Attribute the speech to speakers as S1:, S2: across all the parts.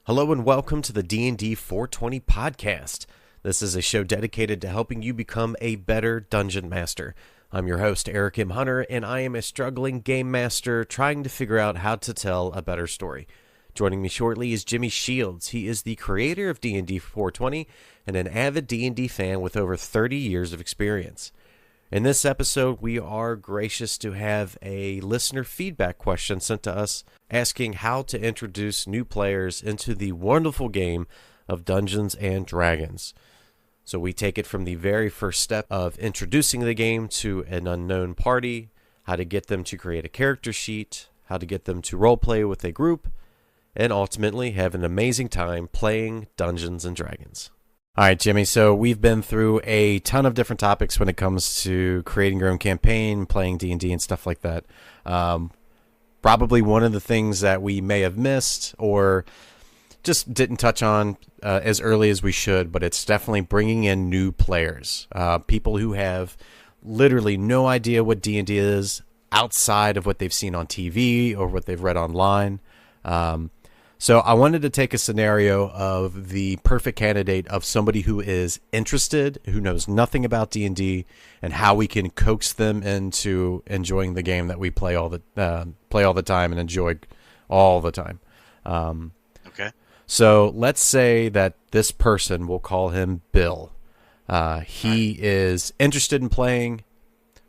S1: Hello and welcome to the DnD420 podcast. This is a show dedicated to helping you become a better dungeon master. I'm your host, Eric M. Hunter, and I am a struggling game master trying to figure out how to tell a better story. Joining me shortly is Jimmy Shields. He is the creator of DnD420 and an avid D&D fan with over 30 years of experience. In this episode, we are gracious to have a listener feedback question sent to us asking how to introduce new players into the wonderful game of Dungeons and Dragons. So we take it from the very first step of introducing the game to an unknown party, how to get them to create a character sheet, how to get them to roleplay with a group, and ultimately have an amazing time playing Dungeons and Dragons. All right, Jimmy, so we've been through a ton of different topics when it comes to creating your own campaign, playing D&D and stuff like that. Probably one of the things that we may have missed or just didn't touch on as early as we should, but it's definitely bringing in new players, people who have literally no idea what D&D is outside of what they've seen on TV or what they've read online. So I wanted to take a scenario of the perfect candidate of somebody who is interested, who knows nothing about D&D, and how we can coax them into enjoying the game that we play all the time and enjoy all the time.
S2: Okay.
S1: So let's say that this person, we'll call him Bill. He is interested in playing,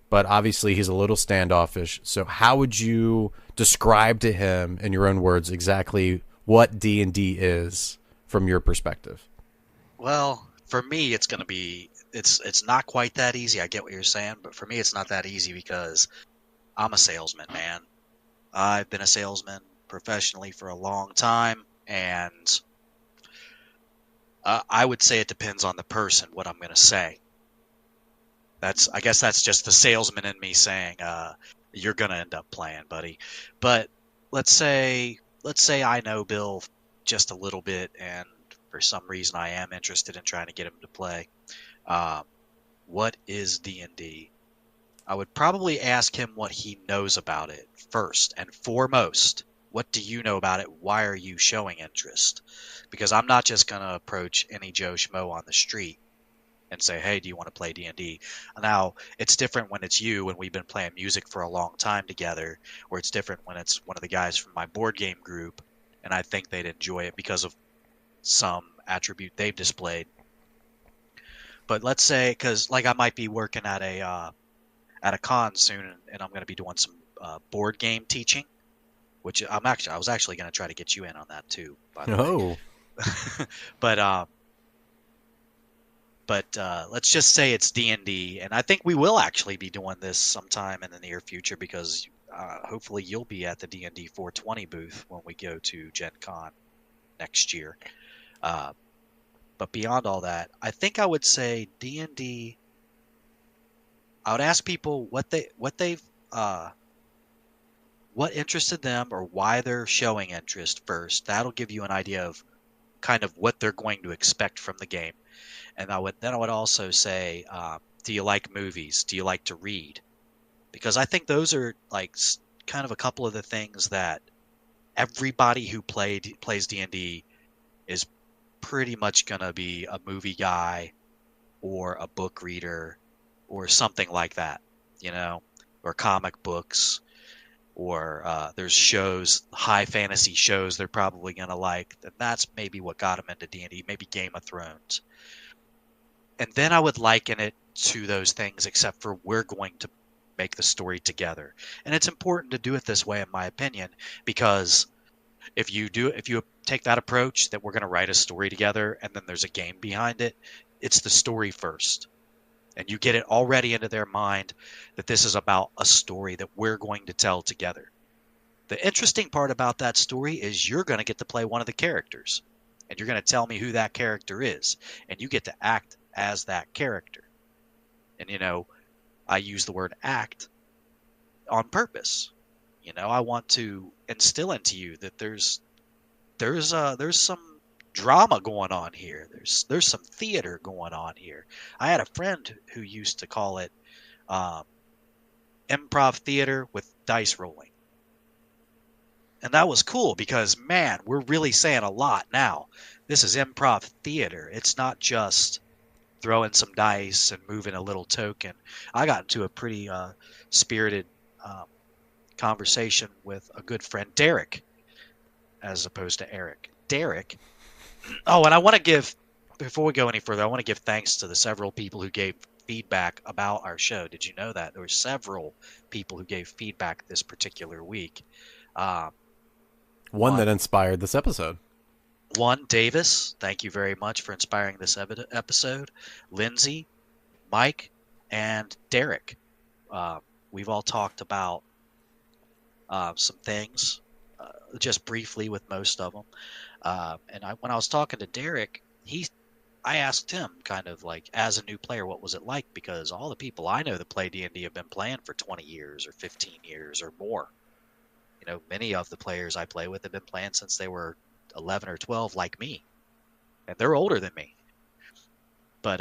S1: but obviously he's a little standoffish. So how would you describe to him, in your own words, exactly what D&D is from your perspective?
S2: Well, for me, it's going to be it's not quite that easy. I get what you're saying, but for me, it's not that easy because I'm a salesman, man. I've been a salesman professionally for a long time, and I would say it depends on the person what I'm going to say. I guess that's just the salesman in me saying, "You're going to end up playing, buddy." But let's say I know Bill just a little bit, and for some reason I am interested in trying to get him to play. What is D&D? I would probably ask him what he knows about it first and foremost. What do you know about it? Why are you showing interest? Because I'm not just going to approach any Joe Schmo on the street and say, "Hey, do you want to play D&D?" Now, it's different when it's you and we've been playing music for a long time together, or it's different when it's one of the guys from my board game group and I think they'd enjoy it because of some attribute they've displayed. But let's say, because like I might be working at a con soon, and I'm going to be doing some board game teaching, which I was actually going to try to get you in on that too, by the way. But let's just say it's D&D, and I think we will actually be doing this sometime in the near future because hopefully you'll be at the D&D 420 booth when we go to Gen Con next year. But beyond all that, I think I would say D&D. I would ask people what interested them or why they're showing interest first. That'll give you an idea of kind of what they're going to expect from the game. And I would also say, do you like movies? Do you like to read? Because I think those are like kind of a couple of the things that everybody who plays D&D is pretty much going to be a movie guy or a book reader or something like that, or comic books, or there's shows, high fantasy shows they're probably going to like. And that's maybe what got them into D&D, maybe Game of Thrones. And then I would liken it to those things, except for we're going to make the story together. And it's important to do it this way, in my opinion, because if you take that approach that we're going to write a story together and then there's a game behind it, it's the story first. And you get it already into their mind that this is about a story that we're going to tell together. The interesting part about that story is you're going to get to play one of the characters. And you're going to tell me who that character is. And you get to act as that character. And, I use the word act on purpose. I want to instill into you that there's some drama going on here. There's some theater going on here. I had a friend who used to call it improv theater with dice rolling. And that was cool because, man, we're really saying a lot now. This is improv theater. It's not just throwing some dice and moving a little token. I got into a pretty spirited um, conversation with a good friend, Derek, as opposed to Eric. Derek. Oh, and I want to give, before we go any further, I want to give thanks to the several people who gave feedback about our show. Did you know that? There were several people who gave feedback this particular week. Um,
S1: One
S2: one
S1: that inspired this episode.
S2: One, Davis, thank you very much for inspiring this episode. Lindsay, Mike, and Derek. Uh, we've all talked about some things, just briefly with most of them. When I was talking to Derek, I asked him kind of like, as a new player, what was it like? Because all the people I know that play D&D have been playing for 20 years or 15 years or more. You know, many of the players I play with have been playing since they were 11 or 12, like me, and they're older than me. But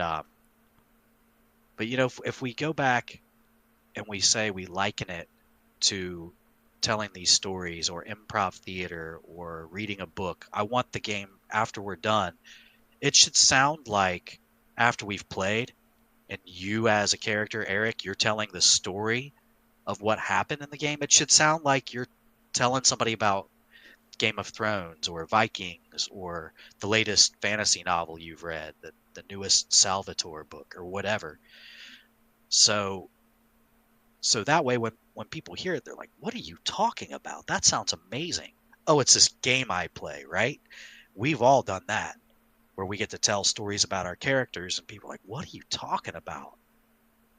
S2: you know, if we go back and we say we liken it to telling these stories or improv theater or reading a book, I want the game after we're done, it should sound like after we've played and you as a character, Eric, you're telling the story of what happened in the game. It should sound like you're telling somebody about Game of Thrones or Vikings or the latest fantasy novel you've read, the newest Salvatore book or whatever. So that way when people hear it, they're like, what are you talking about? That sounds amazing. Oh, it's this game I play, right? We've all done that, where we get to tell stories about our characters and people are like, what are you talking about?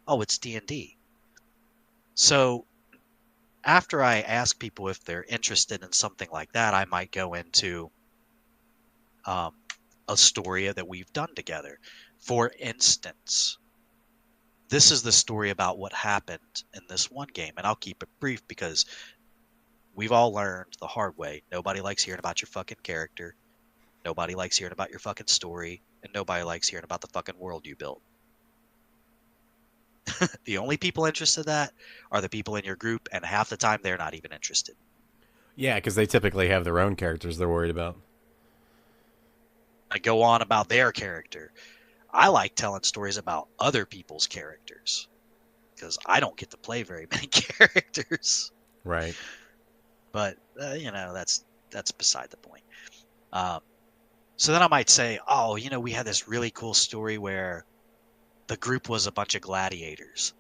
S2: Oh, it's D&D. So after I ask people if they're interested in something like that, I might go into um, a story that we've done together. For instance, this is the story about what happened in this one game, and I'll keep it brief because we've all learned the hard way. Nobody likes hearing about your fucking character. Nobody likes hearing about your fucking story, and nobody likes hearing about the fucking world you built. The only people interested in that are the people in your group, and half the time they're not even interested.
S1: Yeah, because they typically have their own characters they're worried about.
S2: I go on about their character. I like telling stories about other people's characters because I don't get to play very many characters.
S1: Right.
S2: But you know, that's beside the point. Um, so then I might say, oh, you know, we had this really cool story where the group was a bunch of gladiators,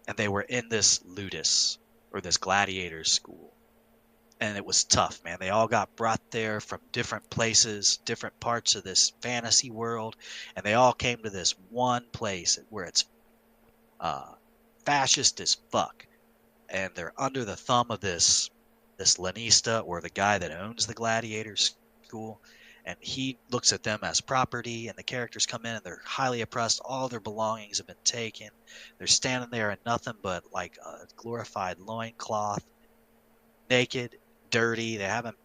S2: and they were in this ludus or this gladiator school, and it was tough, man. They all got brought there from different places, different parts of this fantasy world, and they all came to this one place where it's fascist as fuck, and they're under the thumb of this Lanista, or the guy that owns the gladiator school, and he looks at them as property, and the characters come in and they're highly oppressed. All their belongings have been taken. They're standing there in nothing but like a glorified loincloth, naked, dirty.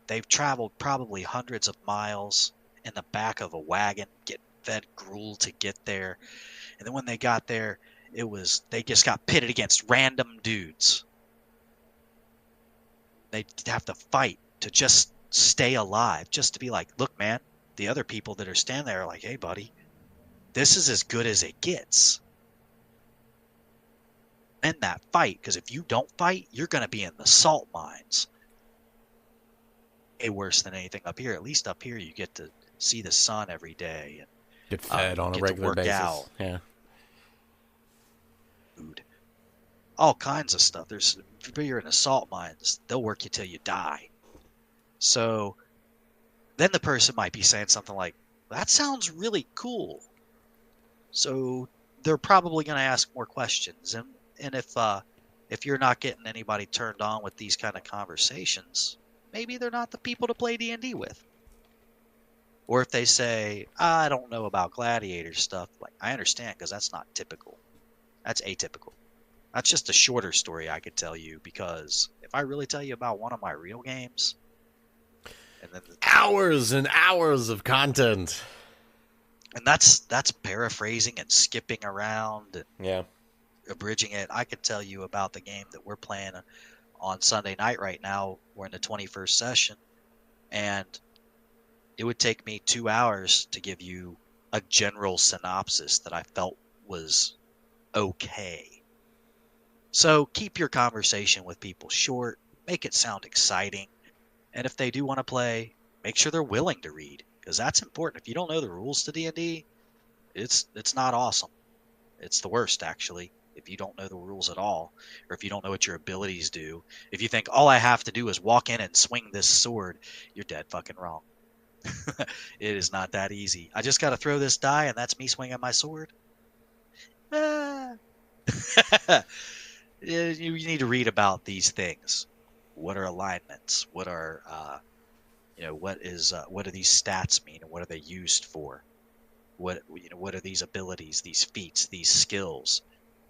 S2: They've traveled probably hundreds of miles in the back of a wagon, getting fed gruel to get there. And then when they got there, they just got pitted against random dudes. They'd have to fight to just stay alive, just to be like, look, man, the other people that are standing there are like, hey, buddy, this is as good as it gets. In that fight, because if you don't fight, you're going to be in the salt mines. Way worse than anything up here. At least up here, you get to see the sun every day and
S1: Get fed on a regular basis.
S2: Out.
S1: Yeah.
S2: Food. All kinds of stuff. If you're in the salt mines, they'll work you till you die. So then the person might be saying something like, that sounds really cool. So they're probably going to ask more questions. And if you're not getting anybody turned on with these kind of conversations, maybe they're not the people to play D&D with. Or if they say, I don't know about gladiator stuff, like, I understand, because that's not typical. That's atypical. That's just a shorter story I could tell you, because if I really tell you about one of my real games, and then
S1: hours and hours of content,
S2: and that's paraphrasing and skipping around and
S1: yeah,
S2: abridging it. I could tell you about the game that we're playing on Sunday night right now. We're in the 21st session, and it would take me 2 hours to give you a general synopsis that I felt was okay. So keep your conversation with people short, make it sound exciting, and if they do want to play, make sure they're willing to read, because that's important. If you don't know the rules to D&D, it's not awesome. It's the worst, actually, if you don't know the rules at all, or if you don't know what your abilities do. If you think all I have to do is walk in and swing this sword, you're dead fucking wrong. It is not that easy. I just got to throw this die, and that's me swinging my sword. Ah. You need to read about these things. What are alignments? What are what do these stats mean, and what are they used for? What are these abilities, these feats, these skills?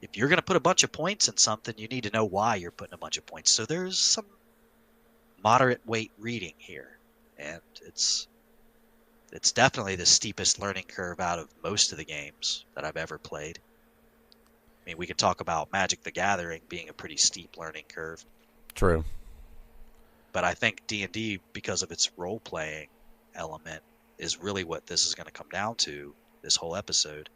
S2: If you're going to put a bunch of points in something, you need to know why you're putting a bunch of points. So there's some moderate weight reading here, and it's definitely the steepest learning curve out of most of the games that I've ever played. I mean, we could talk about Magic the Gathering being a pretty steep learning curve.
S1: True.
S2: But I think D&D, because of its role-playing element, is really what this is going to come down to, this whole episode.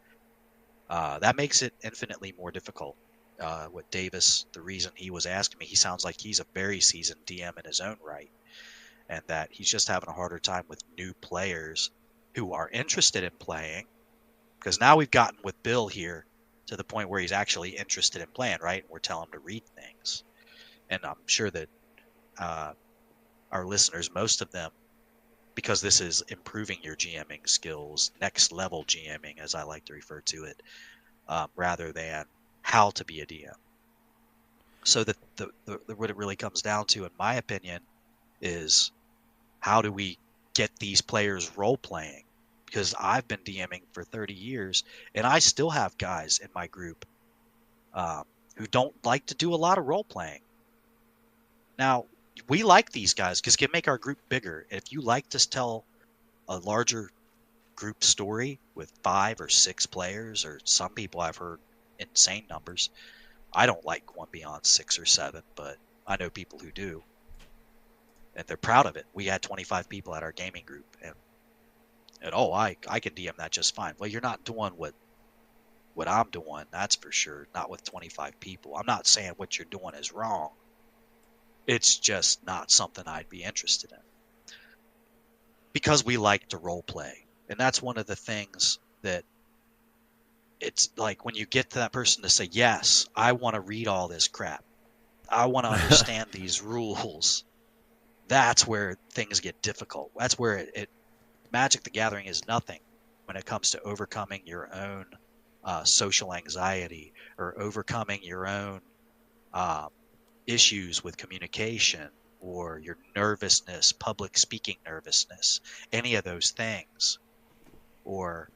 S2: That makes it infinitely more difficult. What Davis, the reason he was asking me, he sounds like he's a very seasoned DM in his own right, and that he's just having a harder time with new players who are interested in playing, because now we've gotten with Bill here to the point where he's actually interested in playing, right? We're telling him to read things. And I'm sure that our listeners, most of them, because this is improving your GMing skills, next level GMing, as I like to refer to it, rather than how to be a DM. So what it really comes down to, in my opinion, is how do we get these players role playing? Because I've been DMing for 30 years, and I still have guys in my group who don't like to do a lot of role playing. Now, we like these guys because it can make our group bigger. If you like to tell a larger group story with 5 or 6 players, or some people I've heard insane numbers. I don't like going beyond 6 or 7, but I know people who do, and they're proud of it. We had 25 people at our gaming group, and I can DM that just fine. Well, you're not doing what I'm doing, that's for sure. Not with 25 people. I'm not saying what you're doing is wrong. It's just not something I'd be interested in, because we like to role play. And that's one of the things that it's like, when you get to that person to say, yes, I want to read all this crap, I want to understand these rules, that's where things get difficult. That's where Magic the Gathering is nothing when it comes to overcoming your own social anxiety, or overcoming your own issues with communication, or your nervousness, public speaking nervousness, any of those things. Or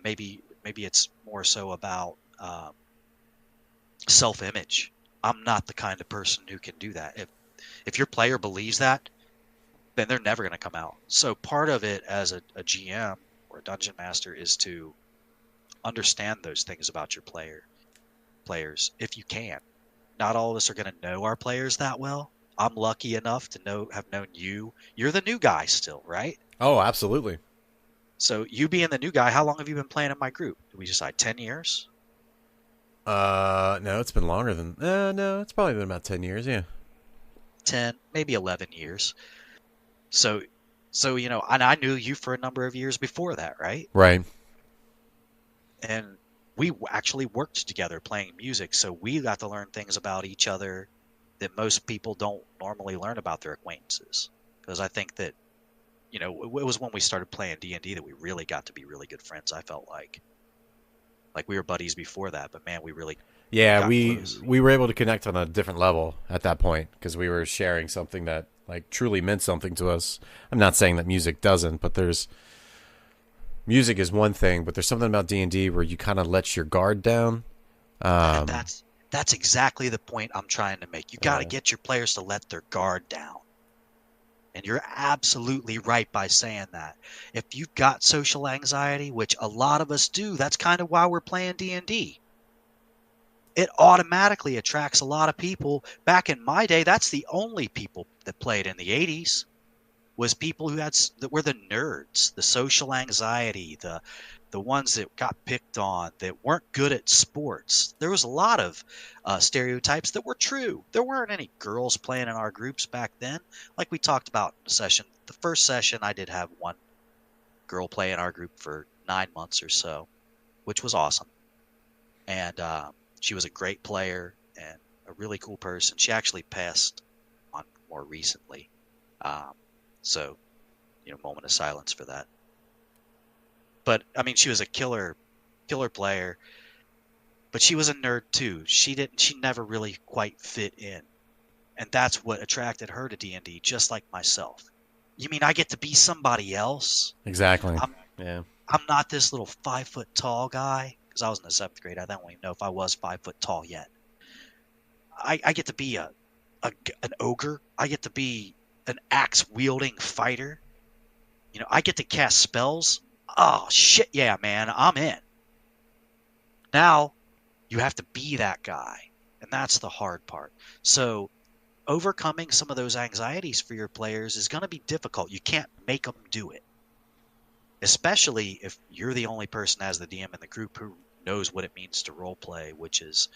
S2: maybe it's more so about self-image. I'm not the kind of person who can do that. If your player believes that, then they're never going to come out. So part of it as a GM or a dungeon master is to understand those things about your players, if you can. Not all of us are going to know our players that well. I'm lucky enough to have known you. You're the new guy still, right?
S1: Oh, absolutely.
S2: So you being the new guy, how long have you been playing in my group? Did we decide 10 years?
S1: No, it's been longer than. No, it's probably been about 10 years. Yeah.
S2: 10, maybe 11 years. So and I knew you for a number of years before that, right?
S1: Right.
S2: And we actually worked together playing music, so we got to learn things about each other that most people don't normally learn about their acquaintances. Because I think that, it was when we started playing D&D that we really got to be really good friends. I felt like we were buddies before that, but man, we really got close.
S1: we were able to connect on a different level at that point, because we were sharing something that truly meant something to us. I'm not saying that music doesn't, but music is one thing, but there's something about D&D where you kind of let your guard down.
S2: That's exactly the point I'm trying to make. You got to get your players to let their guard down. And you're absolutely right by saying that. If you've got social anxiety, which a lot of us do, that's kind of why we're playing D&D. it automatically attracts a lot of people. Back in my day, that's the only people that played in the 80s was people that were the nerds, the social anxiety, the ones that got picked on, that weren't good at sports. There was a lot of stereotypes that were true. There weren't any girls playing in our groups back then. Like we talked about in the session, the first session, I did have one girl play in our group for 9 months or so, which was awesome. And she was a great player and a really cool person. She actually passed on more recently. So, moment of silence for that. But I mean, she was a killer player, but she was a nerd too. She never really quite fit in. And that's what attracted her to D&D, just like myself. You mean I get to be somebody else?
S1: Exactly.
S2: I'm not this little 5 foot tall guy, because I was in the 7th grade. I don't even know if I was 5 foot tall yet. I get to be an ogre. I get to be an axe wielding fighter. I get to cast spells. Oh shit, yeah, man, I'm in. Now you have to be that guy, and that's the hard part. So overcoming some of those anxieties for your players is going to be difficult. You can't make them do it, especially if you're the only person as the DM in the group who knows what it means to role play, which is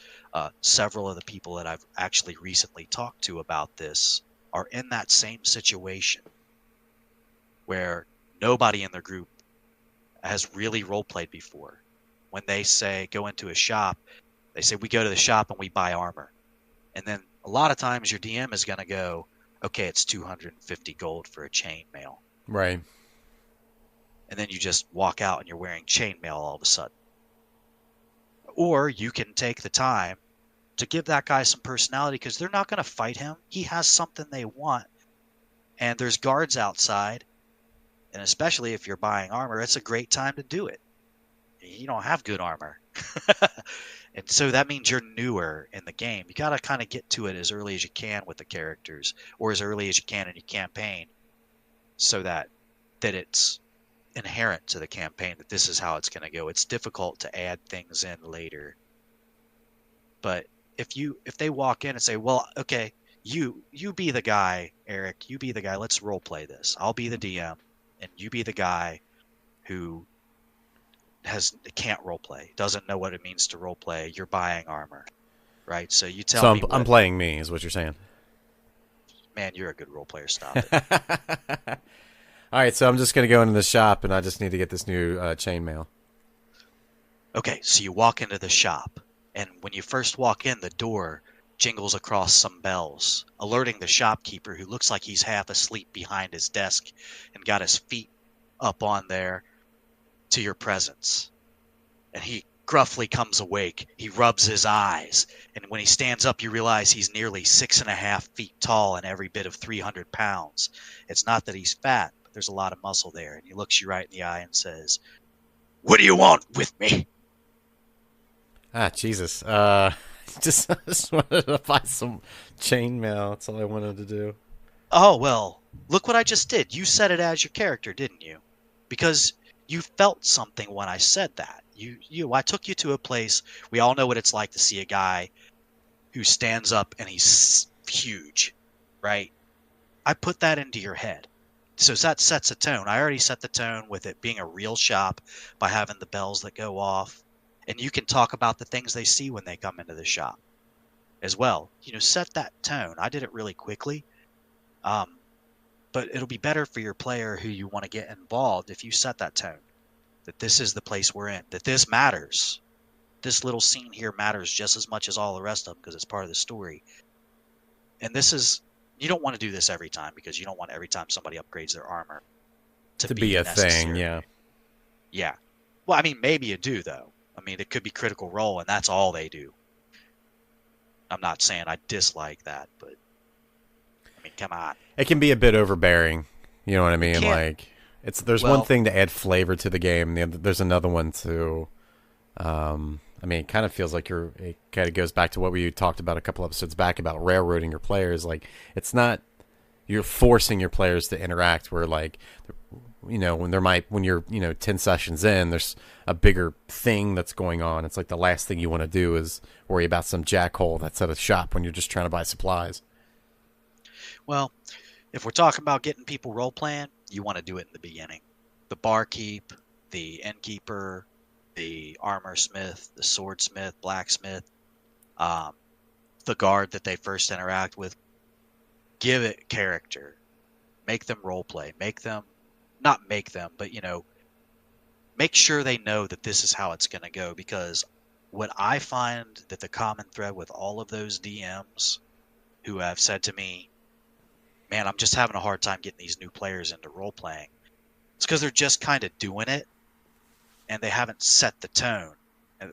S2: several of the people that I've actually recently talked to about this are in that same situation where nobody in their group has really role played before. When they say go into a shop, they say we go to the shop and we buy armor. And then a lot of times your DM is going to go, okay, it's 250 gold for a chainmail.
S1: Right.
S2: And then you just walk out and you're wearing chainmail all of a sudden. Or you can take the time to give that guy some personality, because they're not going to fight him. He has something they want. And there's guards outside. And especially if you're buying armor, it's a great time to do it. You don't have good armor. And so that means you're newer in the game. You got to kind of get to it as early as you can with the characters, or as early as you can in your campaign, so that it's inherent to the campaign that this is how it's going to go. It's difficult to add things in later. But if they walk in and say, well, okay, you be the guy, Eric, you be the guy, let's role play this. I'll be the DM and you be the guy who can't role play, doesn't know what it means to role play. You're buying armor, right? So you tell me.
S1: I'm playing me, is what you're saying.
S2: Man, you're a good role player. Stop it.
S1: All right, so I'm just gonna go into the shop, and I just need to get this new chainmail.
S2: Okay, so you walk into the shop, and when you first walk in, the door jingles across some bells, alerting the shopkeeper, who looks like he's half asleep behind his desk and got his feet up on there, to your presence. And he gruffly comes awake. He rubs his eyes, and when he stands up, you realize he's nearly 6.5 feet tall and every bit of 300 pounds. It's not that he's fat, but there's a lot of muscle there. And he looks you right in the eye and says, "What do you want with me?"
S1: Ah, Jesus. Just wanted to buy some chainmail. That's all I wanted to do.
S2: Oh, well, look what I just did. You said it as your character, didn't you? Because you felt something when I said that. I took you to a place. We all know what it's like to see a guy who stands up and he's huge, right? I put that into your head. So that sets a tone. I already set the tone with it being a real shop by having the bells that go off. And you can talk about the things they see when they come into the shop as well. Set that tone. I did it really quickly. But it'll be better for your player who you want to get involved if you set that tone, that this is the place we're in, that this matters. This little scene here matters just as much as all the rest of them, because it's part of the story. And you don't want to do this every time, because you don't want every time somebody upgrades their armor to be a thing. Yeah. Yeah. Well, I mean, maybe you do, though. I mean, it could be Critical Role, and that's all they do. I'm not saying I dislike that, but I mean, come on.
S1: It can be a bit overbearing. You know what I mean? Like, there's one thing to add flavor to the game. There's another one to. I mean, it kind of feels like it kind of goes back to what we talked about a couple episodes back about railroading your players. Like, it's not you're forcing your players to interact. Where like when you're 10 sessions in, there's a bigger thing that's going on. It's like the last thing you want to do is worry about some jackhole that's at a shop when you're just trying to buy supplies.
S2: Well, if we're talking about getting people role playing, you want to do it in the beginning. The barkeep, the innkeeper, the armor smith, the swordsmith, blacksmith, um, the guard that they first interact with. Give it character. Make them role play. Not make them, but make sure they know that this is how it's going to go. Because what I find that the common thread with all of those DMs who have said to me, man, I'm just having a hard time getting these new players into role playing. It's because they're just kind of doing it and they haven't set the tone. And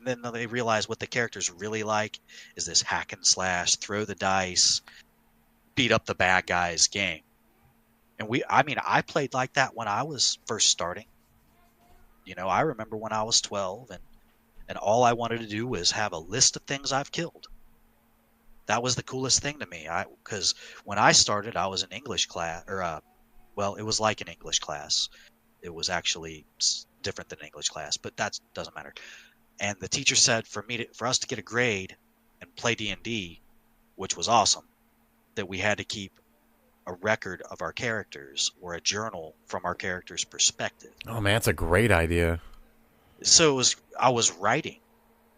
S2: then they realize what the characters really like is this hack and slash, throw the dice, beat up the bad guys game. And I played like that when I was first starting. I remember when I was 12 and all I wanted to do was have a list of things I've killed. That was the coolest thing to me. Because when I started, I was in English class, it was like an English class. It was actually different than English class, but that doesn't matter. And the teacher said for us to get a grade and play D&D, which was awesome, that we had to keep a record of our characters or a journal from our character's perspective.
S1: Oh man, that's a great idea.
S2: So I was writing.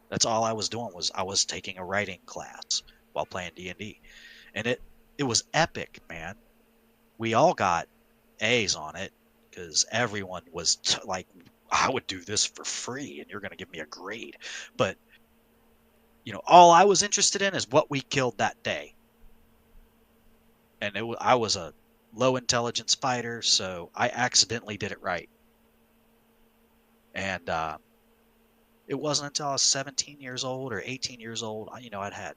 S2: That's all I was doing I was taking a writing class while playing D&D. And it was epic, man. We all got A's on it because everyone was like, I would do this for free and you're going to give me a grade. But, all I was interested in is what we killed that day. And I was a low intelligence fighter, so I accidentally did it right. And it wasn't until I was 17 years old or 18 years old, I'd had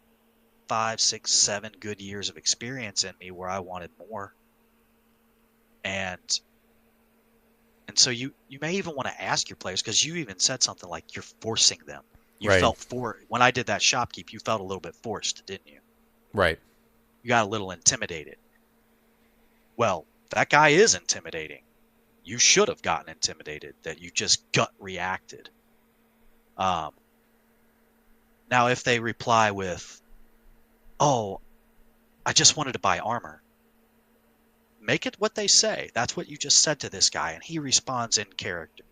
S2: 5, 6, 7 good years of experience in me where I wanted more. And so you may even want to ask your players, because you even said something like you're forcing them. You
S1: Right.
S2: felt when I did that shopkeep, you felt a little bit forced, didn't you?
S1: Right.
S2: You got a little intimidated. Well, that guy is intimidating. You should have gotten intimidated, that you just gut reacted. Now, if they reply with, oh, I just wanted to buy armor, make it what they say. That's what you just said to this guy, and he responds in character.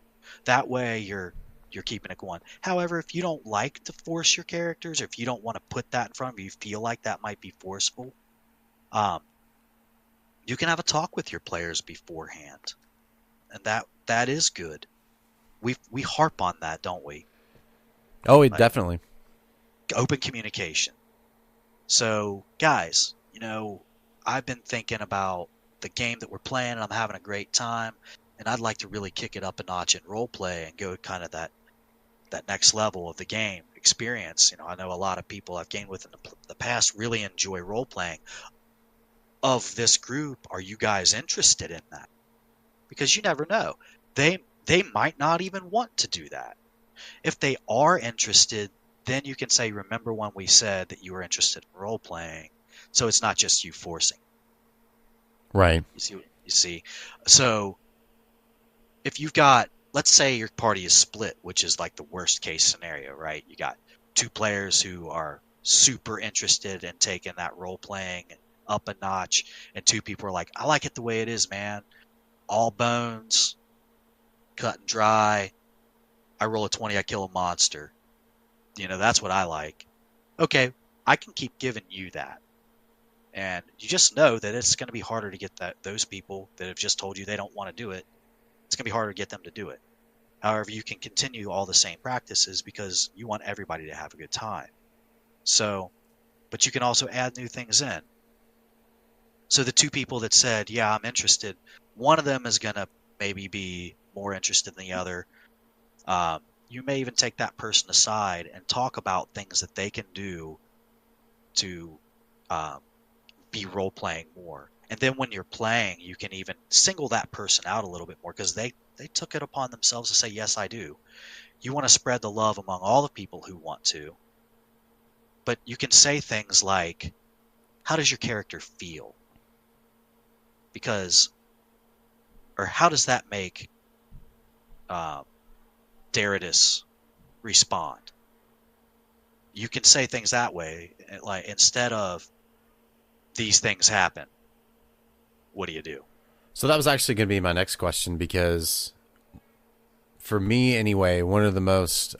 S2: That way you're keeping it going. However, if you don't like to force your characters, or if you don't want to put that in front of you, you feel like that might be forceful, you can have a talk with your players beforehand. And that is good. We harp on that, don't we?
S1: Oh, definitely.
S2: Open communication. So, guys, I've been thinking about the game that we're playing, and I'm having a great time, and I'd like to really kick it up a notch in role play and go kind of that next level of the game experience. I know a lot of people I've gained with in the past really enjoy role playing. Of this group, are you guys interested in that? Because you never know. They might not even want to do that. If they are interested, then you can say, remember when we said that you were interested in role playing? So it's not just you forcing.
S1: Right.
S2: You see. So if you've got, let's say your party is split, which is like the worst case scenario, right? You got 2 players who are super interested in taking that role playing up a notch, and 2 people are like, I like it the way it is, man. All bones, cut and dry. I roll a 20, I kill a monster. That's what I like. Okay, I can keep giving you that. And you just know that it's going to be harder to get those people that have just told you they don't want to do it. It's going to be harder to get them to do it. However, you can continue all the same practices because you want everybody to have a good time. So, but you can also add new things in. So the 2 people that said, yeah, I'm interested, one of them is going to maybe be more interested than the other. You may even take that person aside and talk about things that they can do to be role-playing more. And then when you're playing, you can even single that person out a little bit more because they took it upon themselves to say, yes, I do. You want to spread the love among all the people who want to. But you can say things like, how does your character feel? Because or how does that make um, Deritus respond? You can say things that way, like instead of these things happen, what do you do?
S1: So that was actually going to be my next question because, for me anyway, one of the most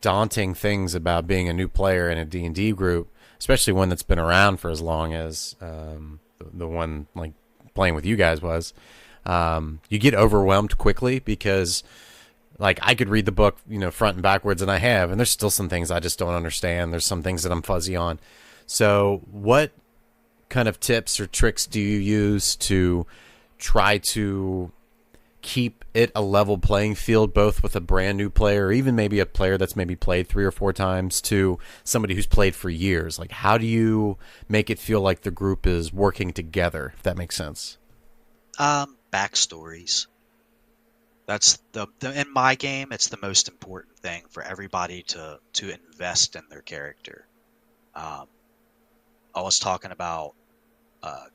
S1: daunting things about being a new player in a D&D group, especially one that's been around for as long as the one like playing with you guys was, you get overwhelmed quickly because like I could read the book, front and backwards, and I have, and there's still some things I just don't understand. There's some things that I'm fuzzy on. So what kind of tips or tricks do you use to try to keep it a level playing field, both with a brand new player or even maybe a player that's maybe played 3 or 4 times to somebody who's played for years? Like, how do you make it feel like the group is working together, if that makes sense?
S2: Backstories. That's the in my game. It's the most important thing for everybody to invest in their character. Um, I was talking about uh,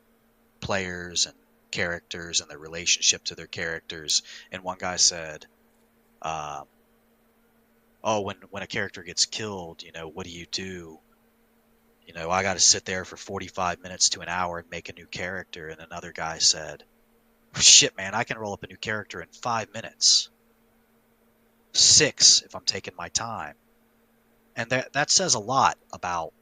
S2: players and characters and their relationship to their characters, and one guy said, um, "Oh, when a character gets killed, what do you do? I got to sit there for 45 minutes to an hour and make a new character." And another guy said, "Shit, man, I can roll up a new character in 5 minutes, 6 if I'm taking my time." And that says a lot about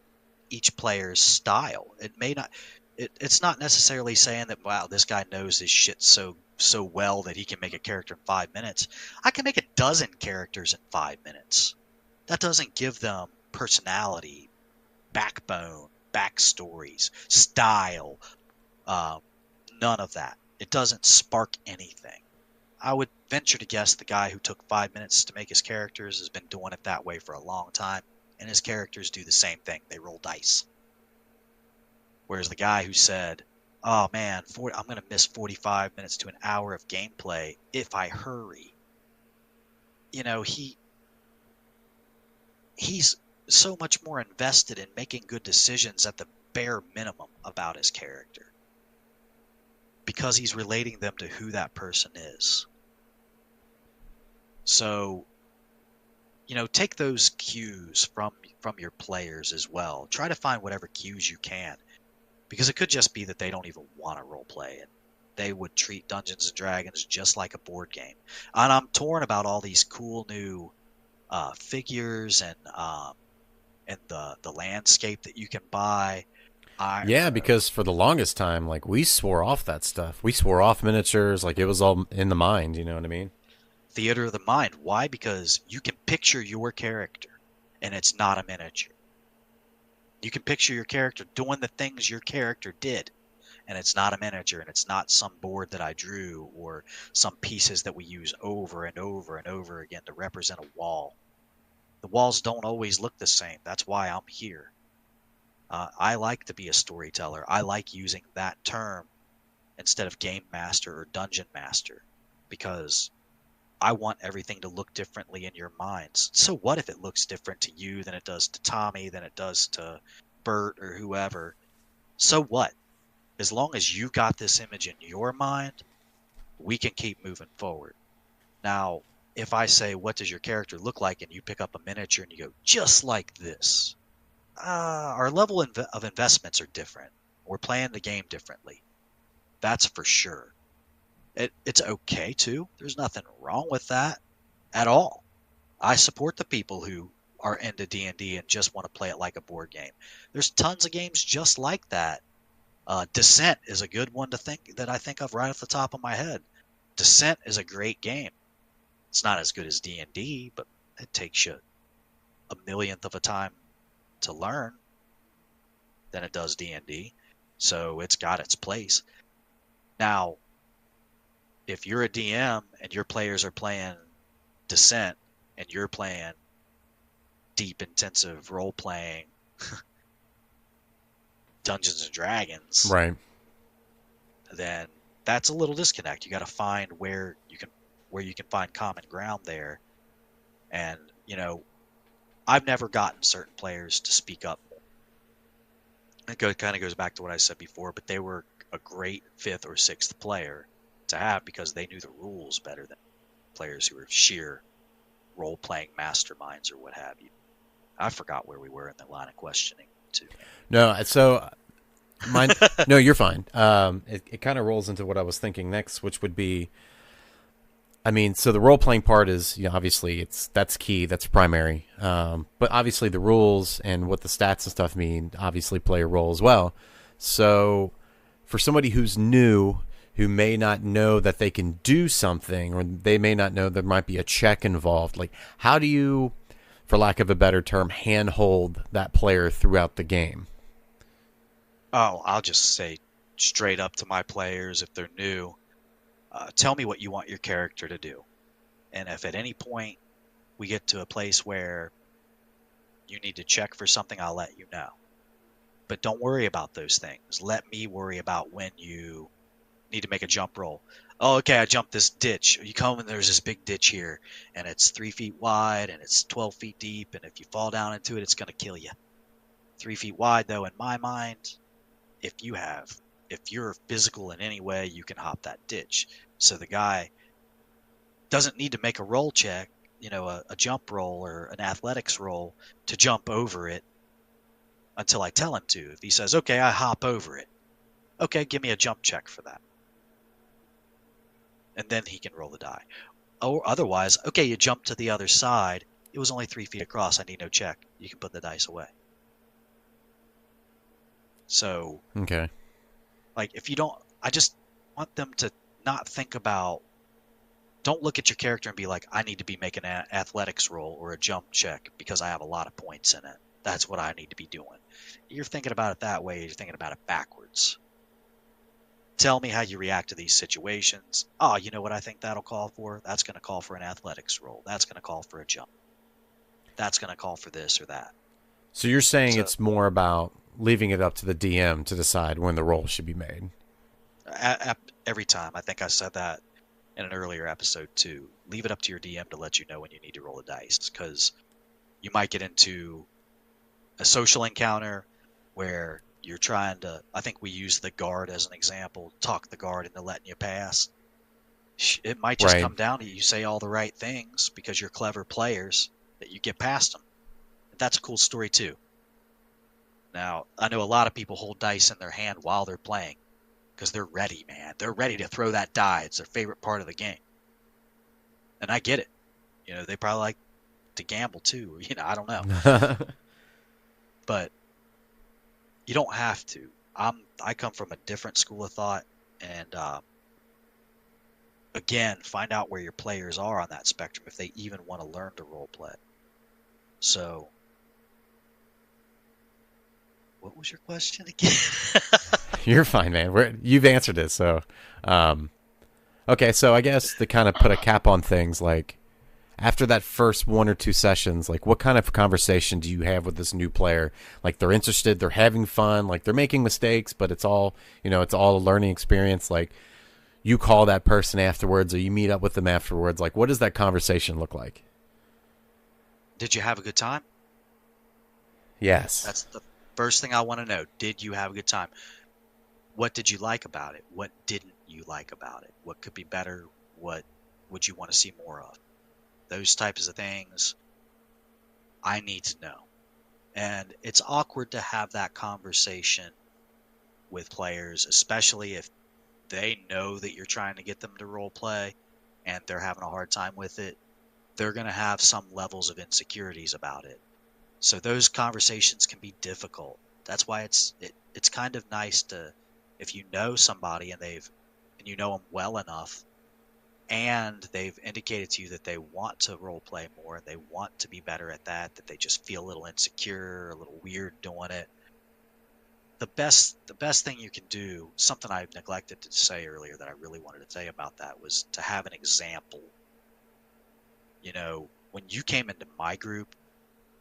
S2: each player's style. It may not. It's not necessarily saying that, wow, this guy knows his shit so well that he can make a character in 5 minutes. I can make a dozen characters in 5 minutes. That doesn't give them personality, backbone, backstories, style, um, none of that. It doesn't spark anything. I would venture to guess the guy who took 5 minutes to make his characters has been doing it that way for a long time, and his characters do the same thing. They roll dice. Whereas the guy who said, "Oh man, I'm going to miss 45 minutes to an hour of gameplay if I hurry," you know, he he's so much more invested in making good decisions at the bare minimum about his character because he's relating them to who that person is. So, take those cues from your players as well. Try to find whatever cues you can, because it could just be that they don't even want to role play and they would treat Dungeons and Dragons just like a board game. And I'm torn about all these cool new figures and the landscape that you can buy. I
S1: Yeah, because for the longest time, like we swore off that stuff. We swore off miniatures, like it was all in the mind. You know what I mean?
S2: Theater of the mind. Why? Because you can picture your character, and it's not a miniature. You can picture your character doing the things your character did, and it's not a miniature, and it's not some board that I drew or some pieces that we use over and over and over again to represent a wall. The walls don't always look the same. That's why I'm here. I like to be a storyteller. I like using that term instead of game master or dungeon master, because I want everything to look differently in your minds. So what if it looks different to you than it does to Tommy, than it does to Bert or whoever? So what? As long as you got this image in your mind, we can keep moving forward. Now, if I say, what does your character look like? And you pick up a miniature and you go, just like this. Our level of investments are different. We're playing the game differently. That's for sure. It's okay too. There's nothing wrong with that at all. I support the people who are into D&D and just want to play it like a board game. There's tons of games just like that. Descent is a good one that I think of right off the top of my head. Descent is a great game. It's not as good as D&D, but it takes you a millionth of a time to learn than it does D&D. So it's got its place. Now, if you're a DM and your players are playing Descent and you're playing deep, intensive role playing Dungeons and Dragons,
S1: Right.
S2: then that's a little disconnect. You got to find where you can find common ground there. And I've never gotten certain players to speak up. It kind of goes back to what I said before, but they were a great fifth or sixth player, to have because they knew the rules better than players who were sheer role-playing masterminds or what have you. I forgot where we were in the line of questioning too.
S1: No, so mine. No, you're fine. It kind of rolls into what I was thinking next, which would be, I mean, so the role playing part is, obviously that's key, that's primary. But obviously the rules and what the stats and stuff mean obviously play a role as well. So for somebody who's new, who may not know that they can do something, or they may not know there might be a check involved, like how do you, for lack of a better term, handhold that player throughout the game?
S2: Oh, I'll just say straight up to my players if they're new, tell me what you want your character to do. And if at any point we get to a place where you need to check for something, I'll let you know. But don't worry about those things. Let me worry about when you need to make a jump roll. Oh, okay, I jumped this ditch. You come and there's this big ditch here, and it's 3 feet wide and it's 12 feet deep, and if you fall down into it, it's going to kill you. 3 feet wide, though, in my mind, if you're physical in any way, you can hop that ditch. So the guy doesn't need to make a roll check, a jump roll or an athletics roll to jump over it until I tell him to. If he says, okay, I hop over it, okay, give me a jump check for that. And then he can roll the die. Or otherwise, okay, you jump to the other side. It was only 3 feet across. I need no check. You can put the dice away. So,
S1: Okay.
S2: like, if you don't, I just want them to not think about, don't look at your character and be like, I need to be making an athletics roll or a jump check because I have a lot of points in it. That's what I need to be doing. You're thinking about it that way. You're thinking about it backwards. Tell me how you react to these situations. Oh, you know what I think that'll call for? That's going to call for an athletics roll. That's going to call for a jump. That's going to call for this or that.
S1: So you're saying it's more about leaving it up to the DM to decide when the roll should be made.
S2: Every time. I think I said that in an earlier episode too. Leave it up to your DM to let you know when you need to roll the dice, because you might get into a social encounter where you're trying to, I think we use the guard as an example, talk the guard into letting you pass. It might just come down to you say all the right things because you're clever players that you get past them. That's a cool story too. Now, I know a lot of people hold dice in their hand while they're playing because they're ready, man. They're ready to throw that die. It's their favorite part of the game. And I get it. They probably like to gamble too. I don't know. But you don't have to. I come from a different school of thought, and again, find out where your players are on that spectrum if they even want to learn to role play. So, what was your question again?
S1: You're fine, man. You've answered it. So, okay. So I guess to kind of put a cap on things, like after that first 1 or 2 sessions, like what kind of conversation do you have with this new player? Like they're interested, they're having fun, like they're making mistakes, but it's all, it's all a learning experience. Like you call that person afterwards or you meet up with them afterwards. Like what does that conversation look like?
S2: Did you have a good time?
S1: Yes.
S2: That's the first thing I want to know. Did you have a good time? What did you like about it? What didn't you like about it? What could be better? What would you want to see more of? Those types of things I need to know. And it's awkward to have that conversation with players, especially if they know that you're trying to get them to role play and they're having a hard time with it. They're going to have some levels of insecurities about it. So those conversations can be difficult. That's why it's kind of nice to, if you know somebody and you know them well enough, and they've indicated to you that they want to role play more and they want to be better at that they just feel a little insecure, a little weird doing it. The best thing you can do, something I neglected to say earlier that I really wanted to say about that, was to have an example. When you came into my group,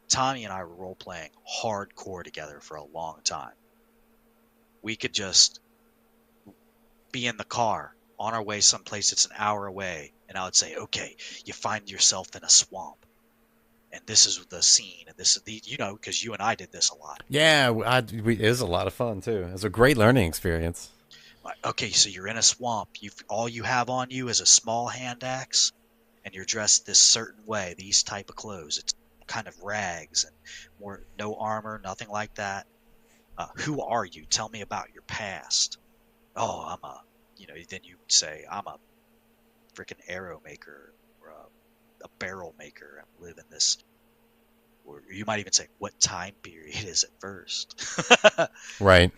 S2: Tommy and I were role playing hardcore together for a long time. We could just be in the car on our way someplace that's an hour away, and I would say, okay, you find yourself in a swamp, and this is the scene, and this is because you and I did this a lot.
S1: Yeah, it was a lot of fun too. It was a great learning experience.
S2: Like, okay, so you're in a swamp. All you have on you is a small hand axe, and you're dressed this certain way, these type of clothes. It's kind of rags and more no armor, nothing like that. Who are you? Tell me about your past. Oh, then you say I'm a freaking arrow maker or a barrel maker. I live in this, or you might even say what time period is it first.
S1: Right.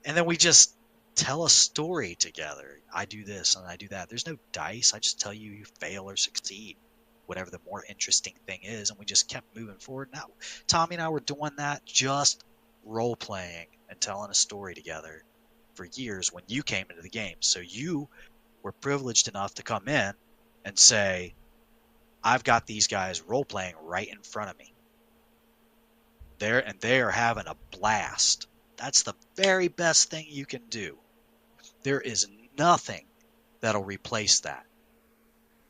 S2: And then we just tell a story together. I do this and I do that. There's no dice. I just tell you you fail or succeed, whatever the more interesting thing is. And we just kept moving forward. Now, Tommy and I were doing that, just role playing and telling a story together for years when you came into the game. So you were privileged enough to come in and say, I've got these guys role playing right in front of me. They are having a blast. That's the very best thing you can do. There is nothing that'll replace that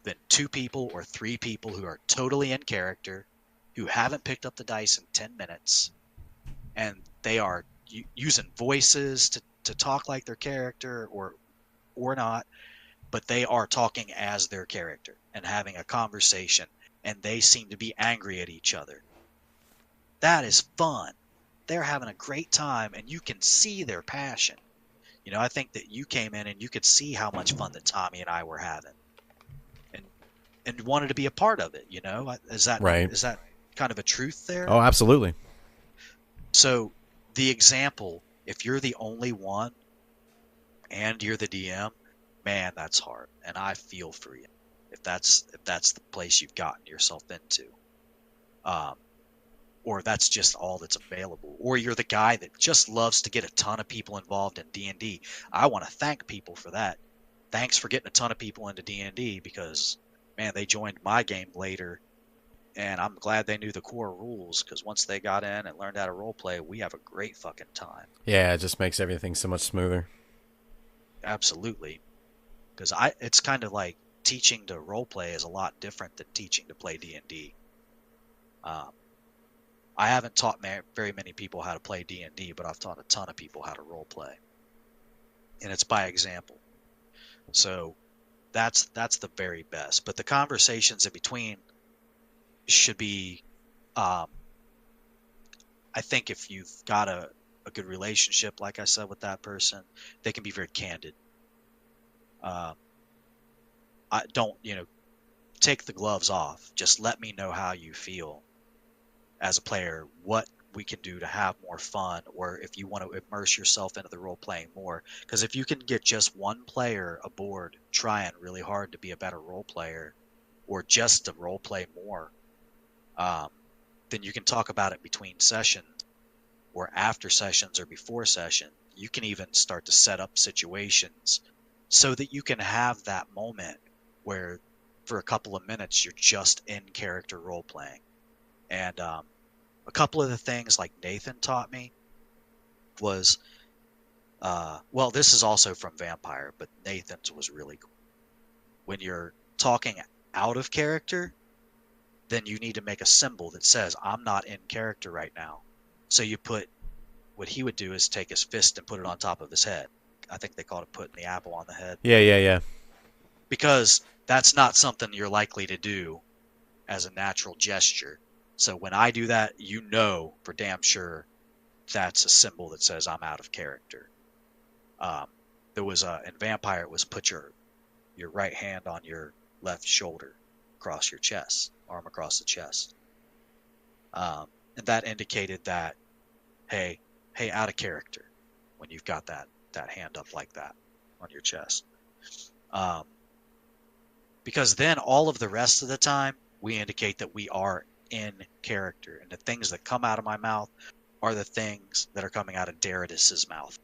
S2: than 2 people or 3 people who are totally in character, who haven't picked up the dice in 10 minutes, and they are using voices to talk like their character or not, but they are talking as their character and having a conversation, and they seem to be angry at each other. That is fun. They're having a great time, and you can see their passion. I think that you came in and you could see how much fun that Tommy and I were having, and wanted to be a part of it. Is that
S1: Right.
S2: is that kind of a truth there?
S1: Oh, absolutely.
S2: So the example, if you're the only one and you're the DM, man, that's hard, and I feel for you if that's the place you've gotten yourself into. Or that's just all that's available, or you're the guy that just loves to get a ton of people involved in D&D. I want to thank people for that. Thanks for getting a ton of people into D&D, because, man, they joined my game later, and I'm glad they knew the core rules, because once they got in and learned how to roleplay, we have a great fucking time.
S1: Yeah, it just makes everything so much smoother.
S2: Absolutely. Because it's kind of like teaching to roleplay is a lot different than teaching to play D&D. I haven't taught very many people how to play D&D, but I've taught a ton of people how to role play, and it's by example. So that's the very best. But the conversations in between should be, I think, if you've got a good relationship, like I said, with that person, they can be very candid. I don't, take the gloves off. Just let me know how you feel as a player, what we can do to have more fun, or if you want to immerse yourself into the role playing more. Because if you can get just one player aboard trying really hard to be a better role player, or just to role play more, then you can talk about it between sessions, or after sessions, or before session. You can even start to set up situations so that you can have that moment where for a couple of minutes you're just in character role playing. And a couple of the things like Nathan taught me was, well, this is also from Vampire, but Nathan's was really cool. When you're talking out of character, then you need to make a symbol that says, I'm not in character right now. So you put, what he would do is take his fist and put it on top of his head. I think they called it putting the apple on the head.
S1: Yeah.
S2: Because that's not something you're likely to do as a natural gesture. So when I do that, for damn sure that's a symbol that says I'm out of character. There was in Vampire, it was put your right hand on your left shoulder across your chest, arm across the chest. And that indicated that, hey, out of character, when you've got that hand up like that on your chest. Because then all of the rest of the time, we indicate that we are in character. And the things that come out of my mouth are the things that are coming out of Darius's mouth.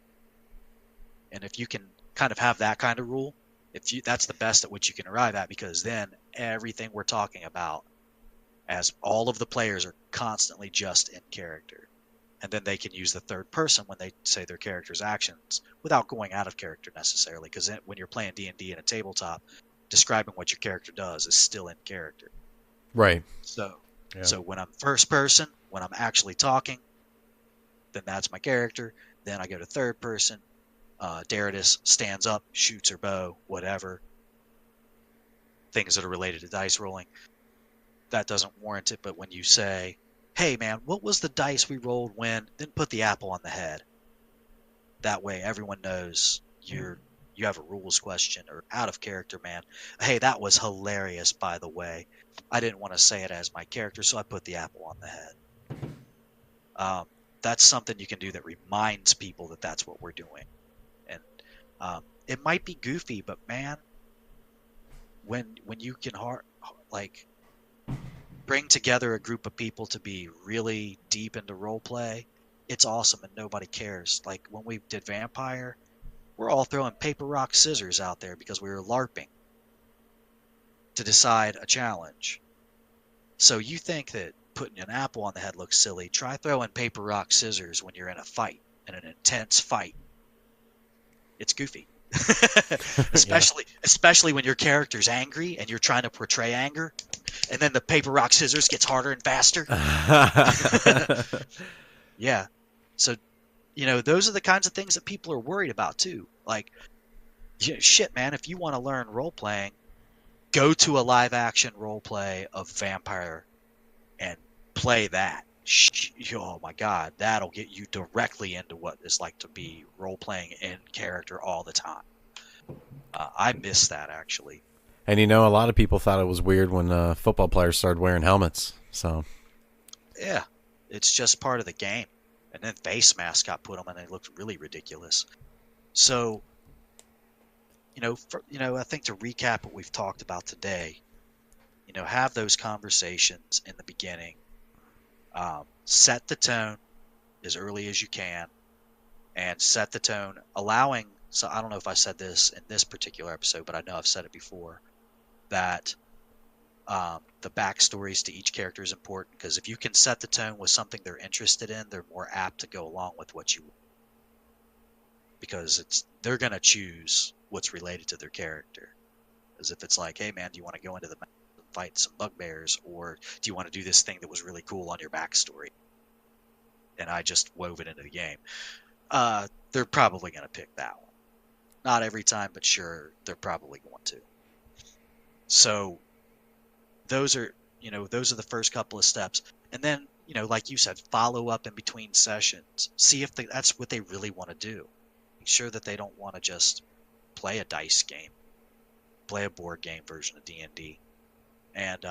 S2: And if you can kind of have that kind of rule, that's the best at which you can arrive at, because then everything we're talking about, as all of the players are constantly just in character. And then they can use the third person when they say their character's actions without going out of character necessarily, because when you're playing D&D in a tabletop, describing what your character does is still in character.
S1: Right.
S2: So when I'm first person, when I'm actually talking, then that's my character. Then I go to third person, Darius stands up, shoots her bow, whatever. Things that are related to dice rolling. That doesn't warrant it, but when you say, hey man, what was the dice we rolled when, then put the apple on the head. That way everyone knows you have a rules question or out of character, man. Hey, that was hilarious, by the way. I didn't want to say it as my character, so I put the apple on the head. That's something you can do that reminds people that that's what we're doing. And it might be goofy, but man, when you can bring together a group of people to be really deep into role play, it's awesome and nobody cares. Like when we did Vampire, we're all throwing paper, rock, scissors out there because we were LARPing to decide a challenge. So you think that putting an apple on the head looks silly. Try throwing paper, rock, scissors when you're in a fight, in an intense fight. It's goofy. especially when your character's angry and you're trying to portray anger, and then the paper, rock, scissors gets harder and faster. Yeah. So, those are the kinds of things that people are worried about too. Like, shit, man, if you want to learn role playing, go to a live action role play of Vampire and play that. Oh my God, that'll get you directly into what it's like to be role playing in character all the time. I miss that actually.
S1: And a lot of people thought it was weird when football players started wearing helmets. So
S2: yeah, it's just part of the game. And then face masks got put on and they looked really ridiculous. So, I think to recap what we've talked about today, have those conversations in the beginning. Set the tone as early as you can, and set the tone, allowing. So I don't know if I said this in this particular episode, but I know I've said it before, that the backstories to each character is important, because if you can set the tone with something they're interested in, they're more apt to go along with what you want, because they're going to choose what's related to their character. As if it's like, hey man, do you want to go into the mountains and fight some bugbears, or do you want to do this thing that was really cool on your backstory? And I just wove it into the game. They're probably going to pick that one. Not every time, but sure, they're probably going to. So those are the first couple of steps. And then, like you said, follow up in between sessions. See if that's what they really want to do. Make sure that they don't want to just play a dice game, play a board game version of D&D. And,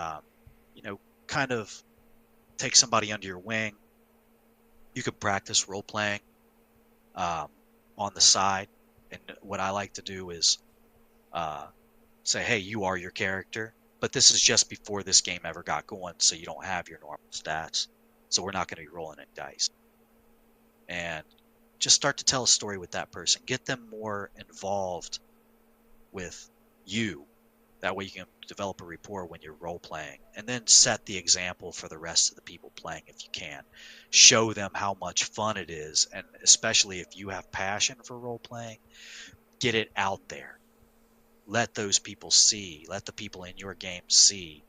S2: kind of take somebody under your wing. You could practice role-playing on the side. And what I like to do is say, hey, you are your character, but this is just before this game ever got going, so you don't have your normal stats. So we're not going to be rolling any dice. And just start to tell a story with that person. Get them more involved with you. That way you can develop a rapport when you're role-playing. And then set the example for the rest of the people playing if you can. Show them how much fun it is, and especially if you have passion for role-playing, get it out there. Let those people see, let the people in your game see,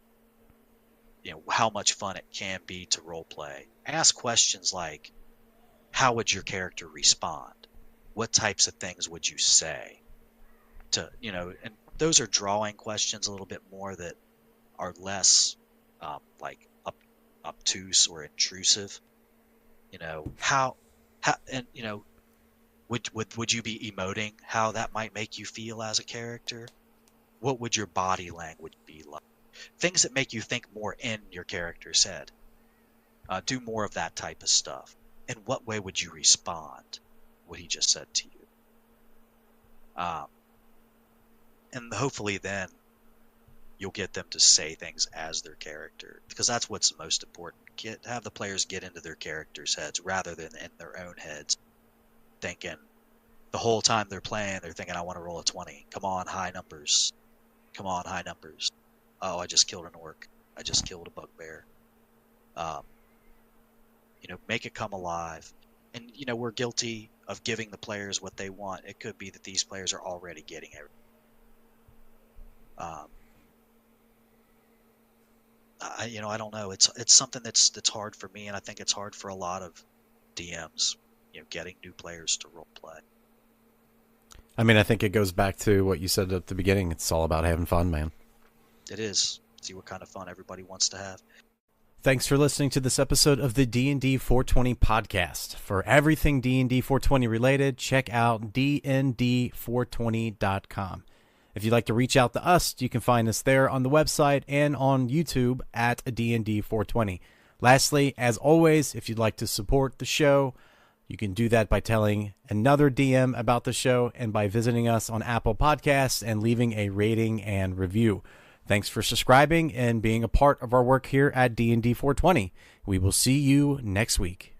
S2: how much fun it can be to role play. Ask questions like, how would your character respond? What types of things would you say? And those are drawing questions a little bit more that are less obtuse or intrusive. Would you be emoting? How that might make you feel as a character? What would your body language be like? Things that make you think more in your character's head. Do more of that type of stuff. In what way would you respond? What he just said to you. And hopefully then you'll get them to say things as their character, because that's what's most important. Have the players get into their characters' heads rather than in their own heads, thinking the whole time they're playing, they're thinking, I want to roll a 20. Come on, high numbers. Come on, high numbers. Oh, I just killed an orc. I just killed a bugbear. Make it come alive. And, we're guilty of giving the players what they want. It could be that these players are already getting it. I don't know. It's something that's hard for me, and I think it's hard for a lot of DMs, getting new players to role play.
S1: I mean, I think it goes back to what you said at the beginning. It's all about having fun, man.
S2: It is. See what kind of fun everybody wants to have.
S1: Thanks for listening to this episode of the D&D 420 podcast. For everything D&D 420 related, check out dnd420.com. If you'd like to reach out to us, you can find us there on the website and on YouTube at D&D 420. Lastly, as always, if you'd like to support the show, you can do that by telling another DM about the show and by visiting us on Apple Podcasts and leaving a rating and review. Thanks for subscribing and being a part of our work here at D&D 420. We will see you next week.